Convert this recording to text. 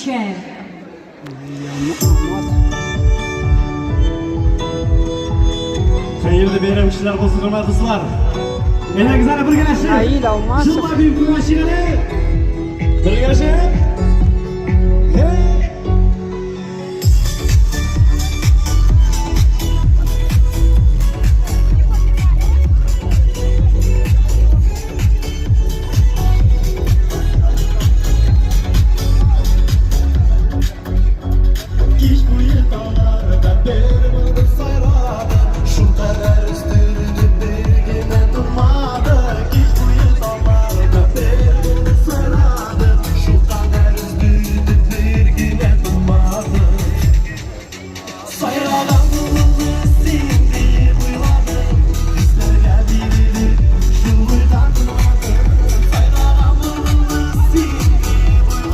Chef. Hayırlı bayram işler olsun hürmetlisler. Ene güzel birleşip. Hayır olmaz. Şunla büyük bir maşineli. Birleşip.